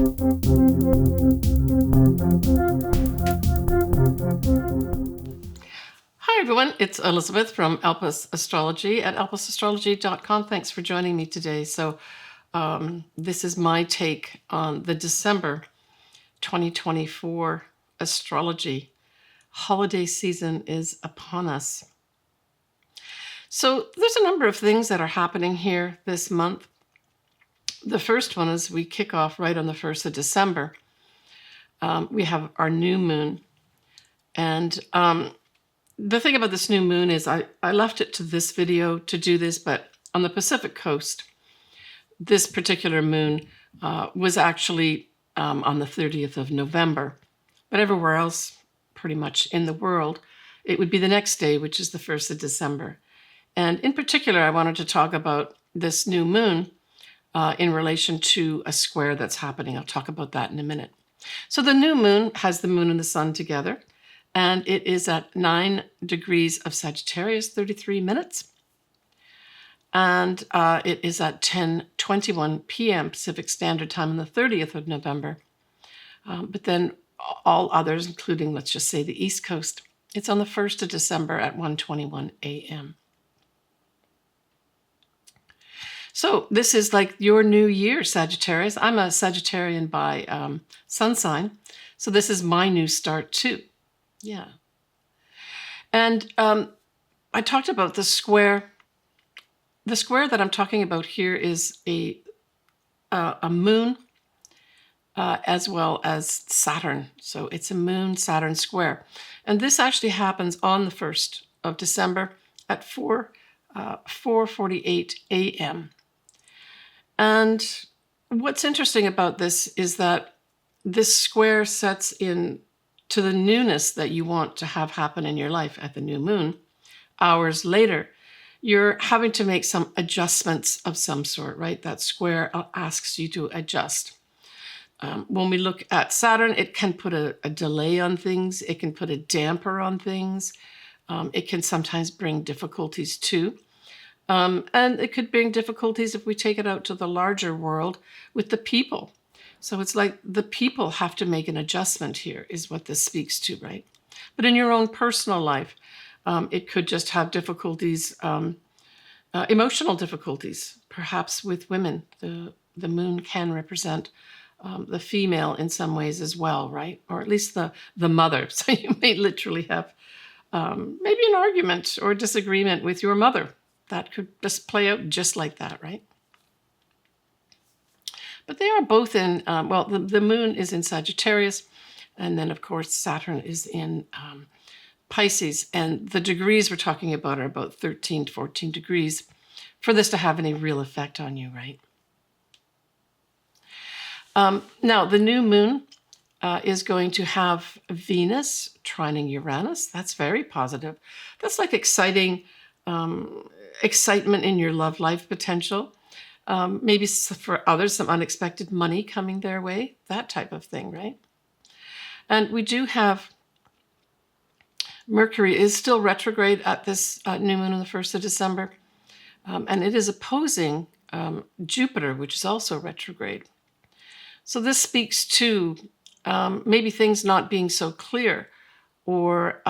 Hi everyone, it's Elizabeth from Elpis Astrology at elpisastrology.com. Thanks for joining me today. So this is my take on the December 2024 astrology. Holiday season is upon us. So there's a number of things that are happening here this month. The first one is we kick off right on the 1st of December. We have our new moon. And the thing about this new moon is I left it to this video to do this, but on the Pacific coast, this particular moon was actually on the 30th of November. But everywhere else, pretty much in the world, it would be the next day, which is the 1st of December. And in particular, I wanted to talk about this new moon in relation to a square that's happening. I'll talk about that in a minute. So the new moon has the moon and the sun together, and it is at 9 degrees of Sagittarius, 33 minutes. And it is at 10:21 p.m. Pacific Standard Time on the 30th of November. But then all others, including, let's just say, the East Coast, it's on the 1st of December at 1:21 a.m. So this is like your new year, Sagittarius. I'm a Sagittarian by sun sign, so this is my new start too. Yeah. And I talked about the square. The square that I'm talking about here is a moon as well as Saturn. So it's a moon-Saturn square. And this actually happens on the 1st of December at 4:48 a.m. And what's interesting about this is that this square sets in to the newness that you want to have happen in your life at the new moon. Hours later, you're having to make some adjustments of some sort, right? That square asks you to adjust. When we look at Saturn, it can put a delay on things. It can put a damper on things. It can sometimes bring difficulties too. And it could bring difficulties if we take it out to the larger world with the people. So it's like the people have to make an adjustment here is what this speaks to, right? But in your own personal life, it could just have difficulties, emotional difficulties, perhaps with women. The moon can represent the female in some ways as well, right? Or at least the mother. So you may literally have maybe an argument or disagreement with your mother. That could just play out just like that, right? But they are both in, the moon is in Sagittarius, and then, of course, Saturn is in Pisces. And the degrees we're talking about are about 13 to 14 degrees for this to have any real effect on you, right? Now, the new moon is going to have Venus trining Uranus. That's very positive. That's like exciting excitement in your love life potential. Maybe for others, some unexpected money coming their way, that type of thing, right? And we do have Mercury is still retrograde at this new moon on the 1st of December. And it is opposing Jupiter, which is also retrograde. So this speaks to maybe things not being so clear, or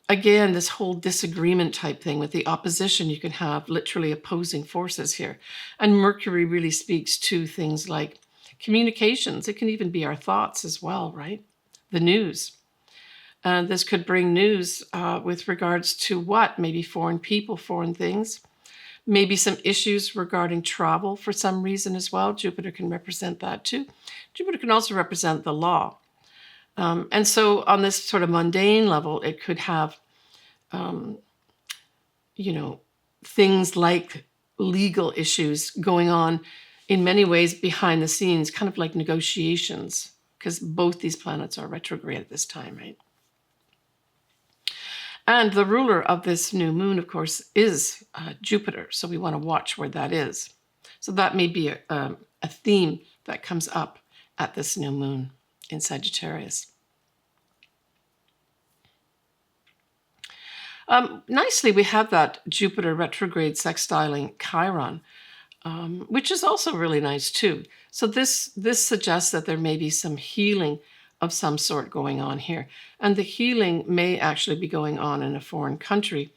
again, this whole disagreement type thing with the opposition. You can have literally opposing forces here. And Mercury really speaks to things like communications. It can even be our thoughts as well, right? The news. And this could bring news with regards to what? Maybe foreign people, foreign things. Maybe some issues regarding travel for some reason as well. Jupiter can represent that too. Jupiter can also represent the law. And so on this sort of mundane level, it could have, things like legal issues going on in many ways behind the scenes, kind of like negotiations, because both these planets are retrograde at this time, right? And the ruler of this new moon, of course, is Jupiter. So we want to watch where that is. So that may be a theme that comes up at this new moon in Sagittarius. Nicely, we have that Jupiter retrograde sextiling Chiron, which is also really nice too. So this suggests that there may be some healing of some sort going on here. And the healing may actually be going on in a foreign country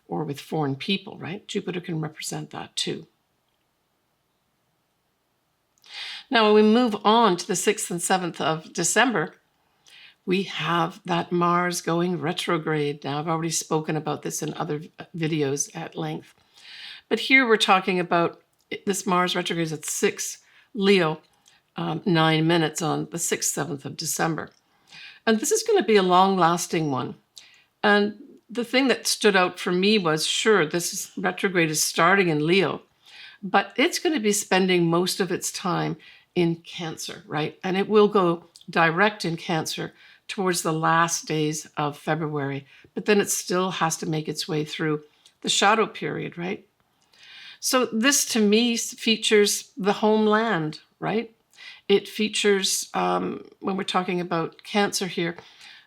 or with foreign people, right? Jupiter can represent that too. Now, when we move on to the 6th and 7th of December, we have that Mars going retrograde. Now, I've already spoken about this in other videos at length. But here we're talking about this Mars retrograde is at 6 Leo, 9 minutes on the 6th, 7th of December. And this is going to be a long-lasting one. And the thing that stood out for me was, sure, retrograde is starting in Leo, but it's going to be spending most of its time in Cancer, right? And it will go direct in Cancer towards the last days of February, but then it still has to make its way through the shadow period, right? So this, to me, features the homeland, right? It features, when we're talking about Cancer here,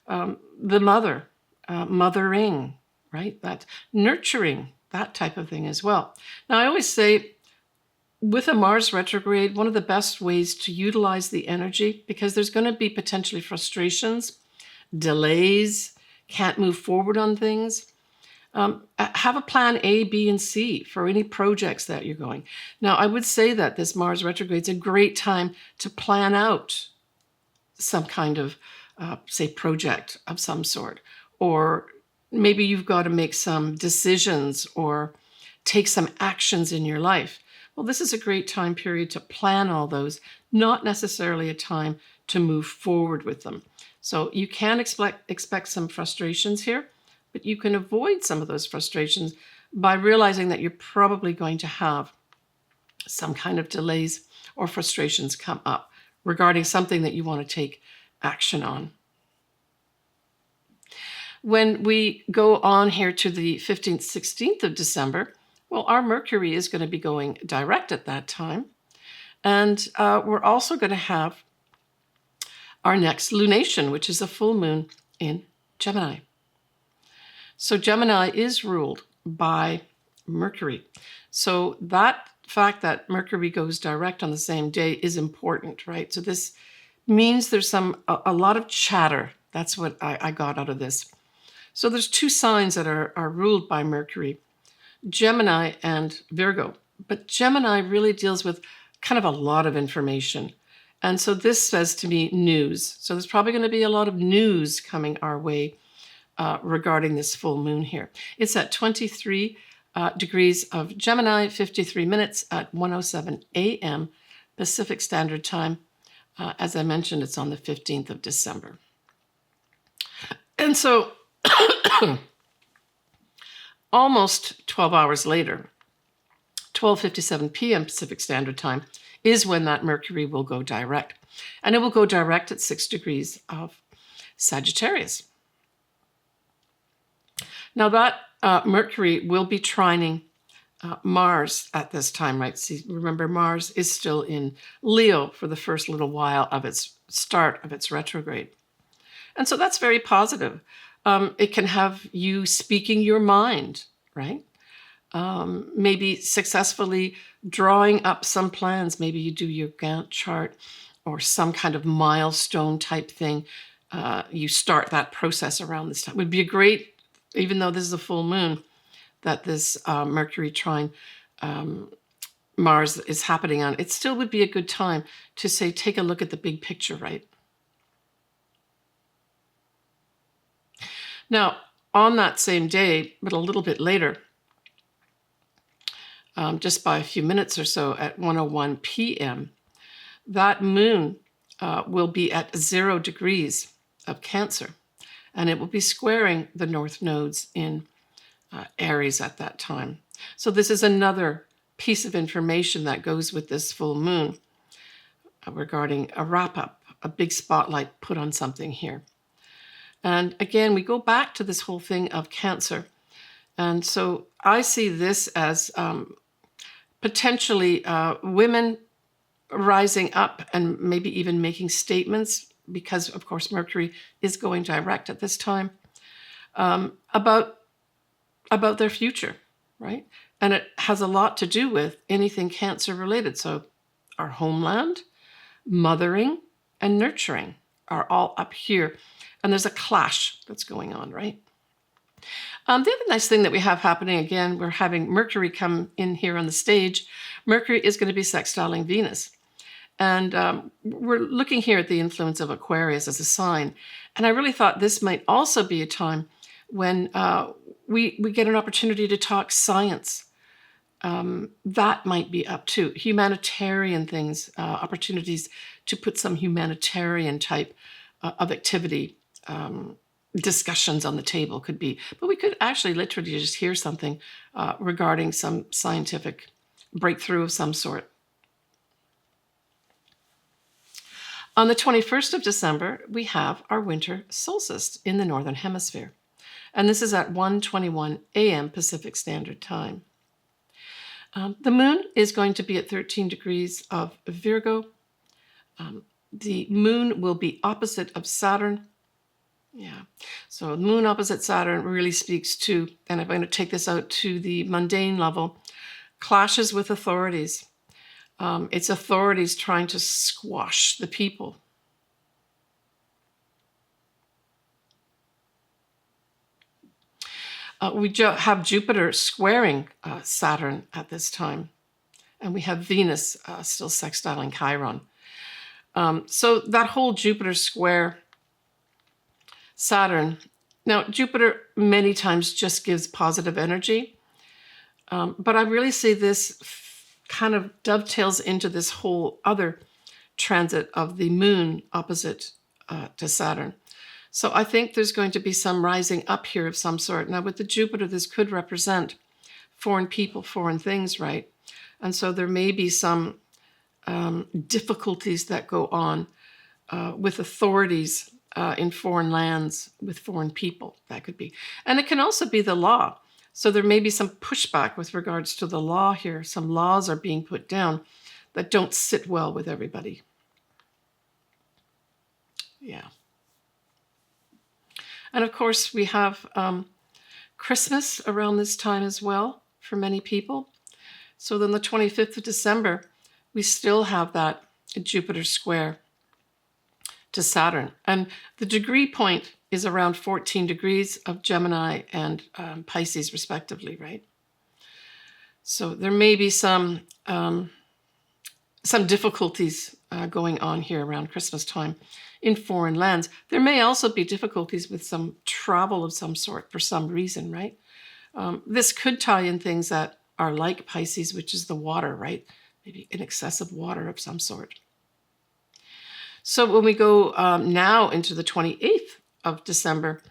the mother, mothering, right? That nurturing, that type of thing as well. Now, I always say, with a Mars retrograde, one of the best ways to utilize the energy, because there's going to be potentially frustrations, delays, can't move forward on things. Have a plan A, B, and C for any projects that you're going. Now, I would say that this Mars retrograde is a great time to plan out some kind of, say, project of some sort. Or maybe you've got to make some decisions or take some actions in your life. Well, this is a great time period to plan all those, not necessarily a time to move forward with them. So you can expect some frustrations here, but you can avoid some of those frustrations by realizing that you're probably going to have some kind of delays or frustrations come up regarding something that you want to take action on. When we go on here to the 15th, 16th of December, well, our Mercury is going to be going direct at that time. And we're also going to have our next lunation, which is a full moon in Gemini. So Gemini is ruled by Mercury. So that fact that Mercury goes direct on the same day is important, right? So this means there's a lot of chatter. That's what I got out of this. So there's two signs that are ruled by Mercury, Gemini and Virgo. But Gemini really deals with kind of a lot of information. And so this says to me news. So there's probably going to be a lot of news coming our way regarding this full moon here. It's at 23 degrees of Gemini, 53 minutes at 1:07 a.m. Pacific Standard Time. As I mentioned, it's on the 15th of December. And so almost 12 hours later, 12:57 p.m. Pacific Standard Time, is when that Mercury will go direct. And it will go direct at 6 degrees of Sagittarius. Now that Mercury will be trining Mars at this time, right? See, remember, Mars is still in Leo for the first little while of its start of its retrograde. And so that's very positive. It can have you speaking your mind, right? Maybe successfully drawing up some plans. Maybe you do your Gantt chart or some kind of milestone type thing. You start that process around this time. It would be a great, even though this is a full moon, that this Mercury trine Mars is happening on, it still would be a good time to say, take a look at the big picture, right? Now, on that same day, but a little bit later, just by a few minutes or so at 1:01 p.m., that moon will be at 0 degrees of Cancer, and it will be squaring the north nodes in Aries at that time. So this is another piece of information that goes with this full moon regarding a wrap-up, a big spotlight put on something here. And again, we go back to this whole thing of Cancer. And so I see this as potentially women rising up and maybe even making statements, because of course Mercury is going direct at this time, about their future, right? And it has a lot to do with anything Cancer related. So our homeland, mothering, and nurturing are all up here. And there's a clash that's going on, right? The other nice thing that we have happening, again, we're having Mercury come in here on the stage. Mercury is going to be sextiling Venus. And we're looking here at the influence of Aquarius as a sign. And I really thought this might also be a time when we get an opportunity to talk science. That might be up too. Humanitarian things, opportunities to put some humanitarian type of activity, discussions on the table could be. But we could actually literally just hear something regarding some scientific breakthrough of some sort. On the 21st of December, we have our winter solstice in the Northern Hemisphere. And this is at 1:21 a.m. Pacific Standard Time. The moon is going to be at 13 degrees of Virgo. The moon will be opposite of Saturn. Yeah, so the moon opposite Saturn really speaks to, and I'm going to take this out to the mundane level, clashes with authorities. It's authorities trying to squash the people. We have Jupiter squaring Saturn at this time, and we have Venus still sextiling Chiron. So that whole Jupiter square Saturn, now Jupiter many times just gives positive energy, but I really see this kind of dovetails into this whole other transit of the moon opposite to Saturn. So I think there's going to be some rising up here of some sort. Now with the Jupiter, this could represent foreign people, foreign things, right? And so there may be some difficulties that go on with authorities in foreign lands, with foreign people, that could be. And it can also be the law. So there may be some pushback with regards to the law here. Some laws are being put down that don't sit well with everybody. Yeah. And of course, we have Christmas around this time as well for many people. So then the 25th of December, we still have that Jupiter square to Saturn. And the degree point is around 14 degrees of Gemini and Pisces, respectively, right? So there may be some difficulties going on here around Christmas time in foreign lands. There may also be difficulties with some travel of some sort for some reason, right? This could tie in things that are like Pisces, which is the water, right? Maybe an excessive water of some sort. So when we go now into the 28th of December,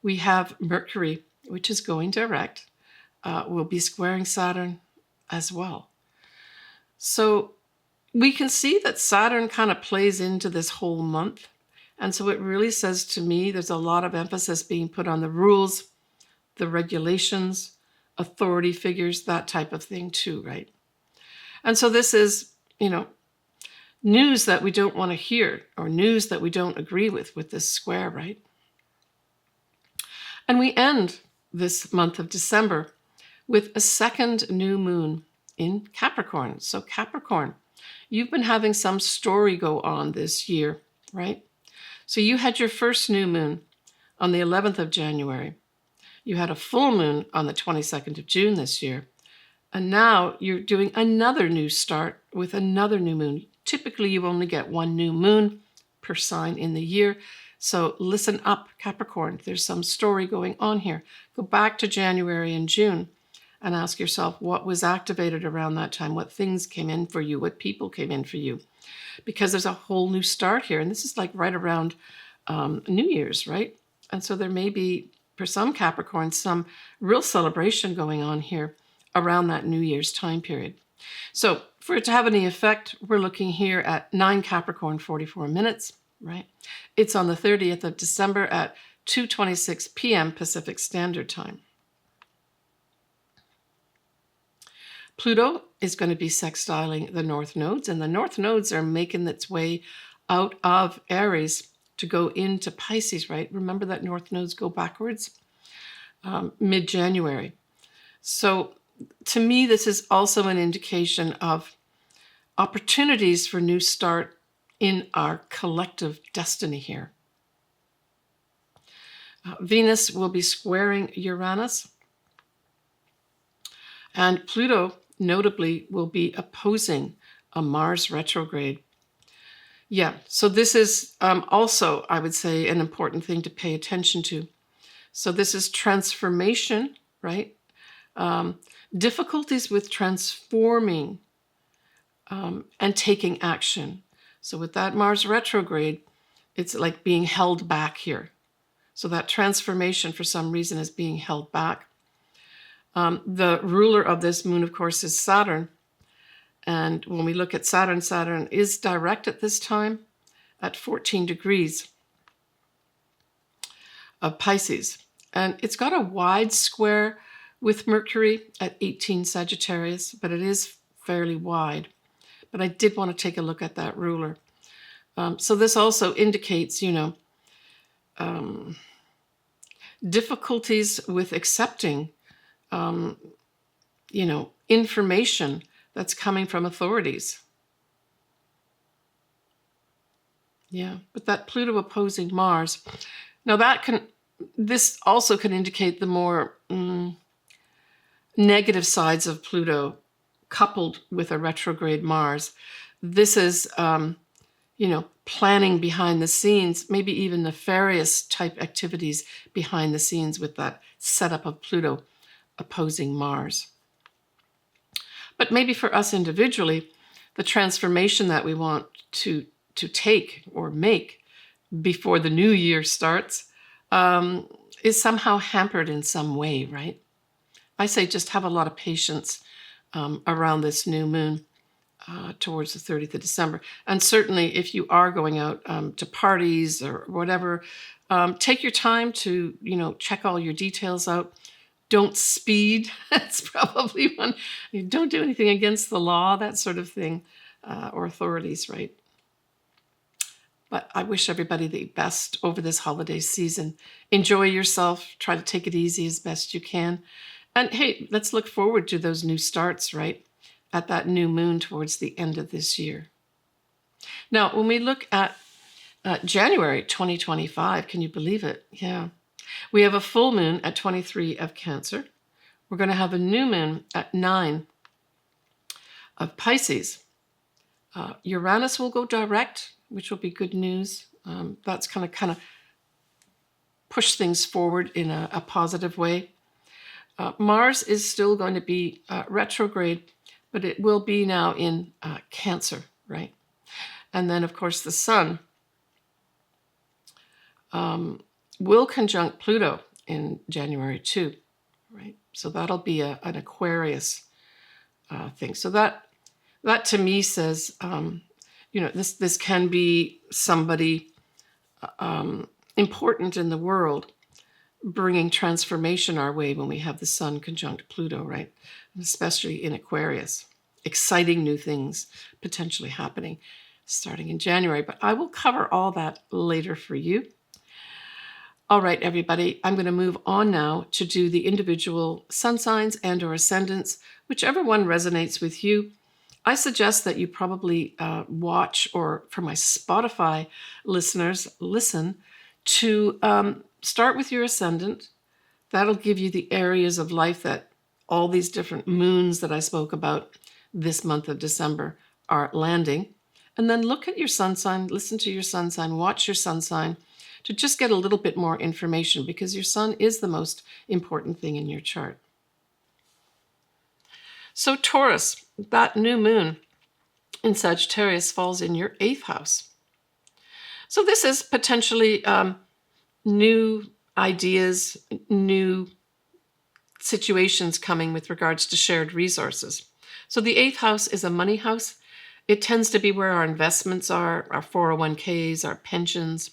we have Mercury, which is going direct, will be squaring Saturn as well. So we can see that Saturn kind of plays into this whole month. And so it really says to me, there's a lot of emphasis being put on the rules, the regulations, authority figures, that type of thing too, right? And so this is, news that we don't want to hear or news that we don't agree with this square, right? And we end this month of December with a second new moon in Capricorn. So Capricorn, you've been having some story go on this year, right? So you had your first new moon on the 11th of January. You had a full moon on the 22nd of June this year. And now you're doing another new start with another new moon. Typically, you only get one new moon per sign in the year. So listen up, Capricorn. There's some story going on here. Go back to January and June and ask yourself what was activated around that time, what things came in for you, what people came in for you. Because there's a whole new start here. And this is like right around New Year's, right? And so there may be, for some Capricorns, some real celebration going on here around that New Year's time period. So for it to have any effect, we're looking here at 9 Capricorn, 44 minutes, right? It's on the 30th of December at 2:26 p.m. Pacific Standard Time. Pluto is going to be sextiling the North Nodes, and the North Nodes are making its way out of Aries to go into Pisces, right? Remember that North Nodes go backwards mid-January. So to me, this is also an indication of opportunities for new start in our collective destiny here. Venus will be squaring Uranus, and Pluto, notably, will be opposing a Mars retrograde. Yeah, so this is also, I would say, an important thing to pay attention to. So this is transformation, right? Difficulties with transforming and taking action. So with that Mars retrograde, it's like being held back here. So that transformation, for some reason, is being held back. The ruler of this moon, of course, is Saturn. And when we look at Saturn, Saturn is direct at this time at 14 degrees of Pisces. And it's got a wide square with Mercury at 18 Sagittarius, but it is fairly wide. But I did want to take a look at that ruler. So this also indicates, difficulties with accepting, information that's coming from authorities. Yeah, but that Pluto opposing Mars. Now this also can indicate the more negative sides of Pluto coupled with a retrograde Mars. This is, planning behind the scenes, maybe even nefarious type activities behind the scenes with that setup of Pluto opposing Mars. But maybe for us individually, the transformation that we want to take or make before the new year starts is somehow hampered in some way, right? I say just have a lot of patience around this new moon towards the 30th of December. And certainly if you are going out to parties or whatever, take your time to, check all your details out. Don't speed. That's probably one. Don't do anything against the law, that sort of thing, or authorities, right? But I wish everybody the best over this holiday season. Enjoy yourself. Try to take it easy as best you can. And hey, let's look forward to those new starts, right? At that new moon towards the end of this year. Now, when we look at January 2025, can you believe it? Yeah. We have a full moon at 23 of Cancer. We're going to have a new moon at 9 of Pisces. Uranus will go direct, which will be good news. That's kind of push things forward in a positive way. Mars is still going to be retrograde, but it will be now in Cancer, right? And then, of course, the Sun will conjunct Pluto in January too, right? So that'll be an Aquarius thing. So that to me says, this can be somebody important in the world bringing transformation our way when we have the Sun conjunct Pluto, right? And especially in Aquarius. Exciting new things potentially happening starting in January. But I will cover all that later for you. All right, everybody, I'm going to move on now to do the individual sun signs and or ascendants, whichever one resonates with you. I suggest that you probably watch, or for my Spotify listeners, listen to start with your ascendant. That'll give you the areas of life that all these different moons that I spoke about this month of December are landing. And then look at your sun sign, listen to your sun sign, watch your sun sign to just get a little bit more information, because your sun is the most important thing in your chart. So Taurus, that new moon in Sagittarius falls in your 8th house. So this is potentially new ideas, new situations coming with regards to shared resources. So the 8th house is a money house. It tends to be where our investments are, our 401ks, our pensions,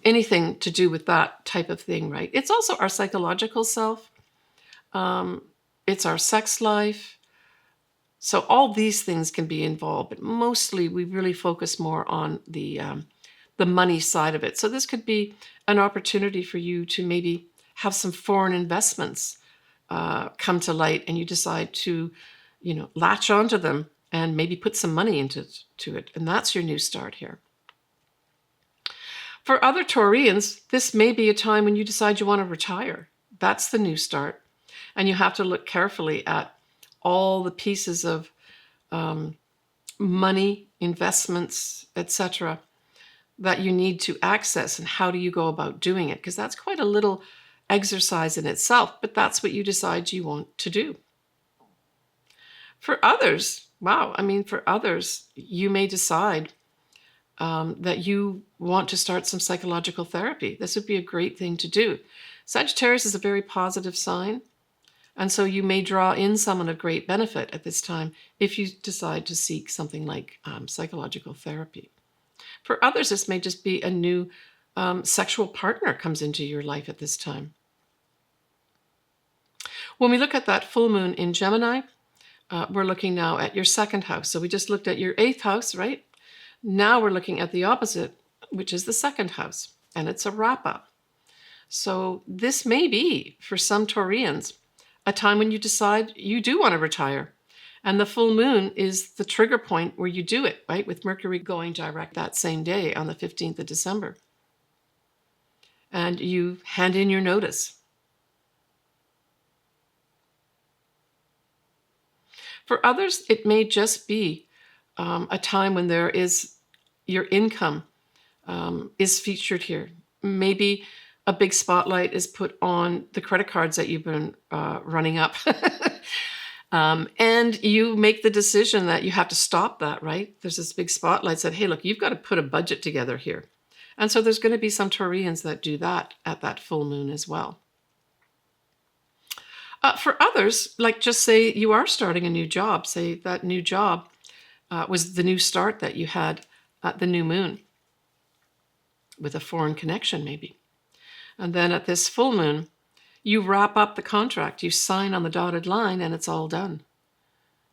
anything to do with that type of thing, right? It's also our psychological self. It's our sex life. So all these things can be involved, but mostly we really focus more on the money side of it. So this could be an opportunity for you to maybe have some foreign investments come to light, and you decide to, latch onto them and maybe put some money into it. And that's your new start here. For other Taurians, this may be a time when you decide you want to retire. That's the new start. And you have to look carefully at all the pieces of money, investments, etc., that you need to access, and how do you go about doing it? Because that's quite a little exercise in itself, but that's what you decide you want to do. For others, for others, you may decide that you want to start some psychological therapy. This would be a great thing to do. Sagittarius is a very positive sign, and so you may draw in someone of great benefit at this time if you decide to seek something like psychological therapy. For others, this may just be a new sexual partner comes into your life at this time. When we look at that full moon in Gemini, we're looking now at your second house. So we just looked at your 8th house, right? Now we're looking at the opposite, which is the second house, and it's a wrap-up. So this may be, for some Taurians, a time when you decide you do want to retire. And the full moon is the trigger point where you do it, right? With Mercury going direct that same day on the 15th of December. And you hand in your notice. For others, it may just be a time when there is your income is featured here. Maybe a big spotlight is put on the credit cards that you've been running up. And you make the decision that you have to stop that, right? There's this big spotlight that, hey, look, you've got to put a budget together here. And so there's going to be some Taurians that do that at that full moon as well. For others, like just say you are starting a new job, say that new job was the new start that you had at the new moon with a foreign connection maybe. And then at this full moon, you wrap up the contract, you sign on the dotted line, and it's all done.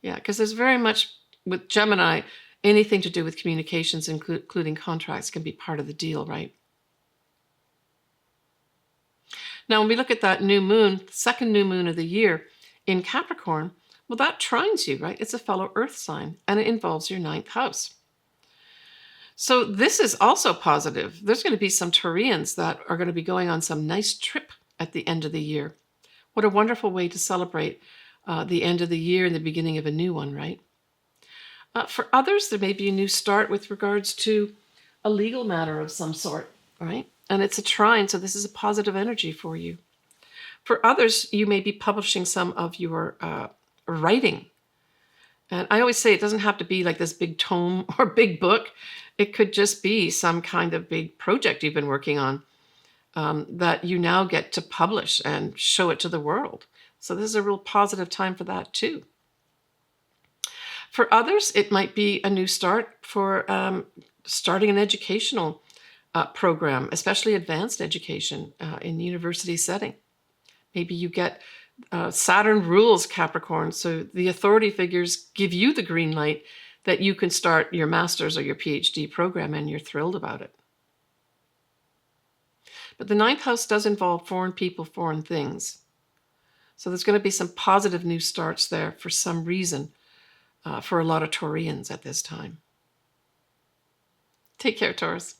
Yeah, because there's very much, with Gemini, anything to do with communications, including contracts, can be part of the deal, right? Now, when we look at that new moon, second new moon of the year in Capricorn, well, that trines you, right? It's a fellow earth sign, and it involves your 9th house. So this is also positive. There's going to be some Taurians that are going to be going on some nice trip at the end of the year. What a wonderful way to celebrate the end of the year and the beginning of a new one, right? For others, there may be a new start with regards to a legal matter of some sort, right? And it's a trine, so this is a positive energy for you. For others, you may be publishing some of your writing. And I always say it doesn't have to be like this big tome or big book. It could just be some kind of big project you've been working on that you now get to publish and show it to the world. So this is a real positive time for that too. For others, it might be a new start for starting an educational program, especially advanced education in university setting. Maybe you get Saturn rules Capricorn, so the authority figures give you the green light that you can start your master's or your Ph.D. program, and you're thrilled about it. But the 9th house does involve foreign people, foreign things. So there's going to be some positive new starts there for some reason for a lot of Taurians at this time. Take care, Taurus.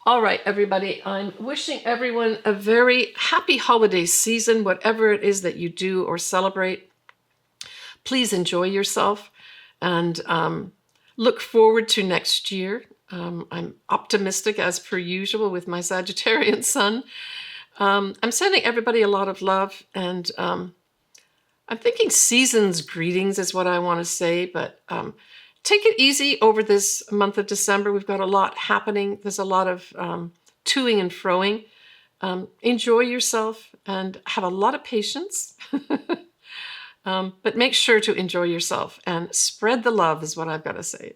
All right, everybody, I'm wishing everyone a very happy holiday season, whatever it is that you do or celebrate. Please enjoy yourself and look forward to next year. I'm optimistic as per usual with my Sagittarian sun. I'm sending everybody a lot of love, and I'm thinking season's greetings is what I want to say, but take it easy over this month of December. We've got a lot happening. There's a lot of toing and froing. Enjoy yourself and have a lot of patience. But make sure to enjoy yourself and spread the love is what I've got to say.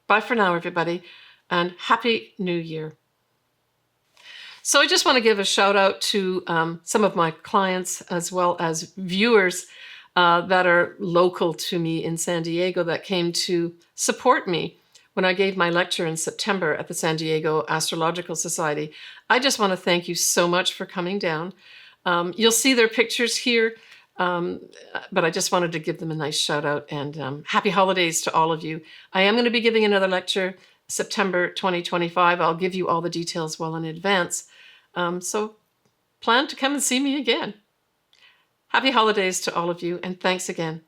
Bye for now, everybody, and Happy New Year. So I just want to give a shout out to some of my clients as well as viewers that are local to me in San Diego that came to support me when I gave my lecture in September at the San Diego Astrological Society. I just want to thank you so much for coming down. You'll see their pictures here But I just wanted to give them a nice shout out, and happy holidays to all of you. I am going to be giving another lecture September 2025. I'll give you all the details well in advance. So plan to come and see me again. Happy holidays to all of you, and thanks again.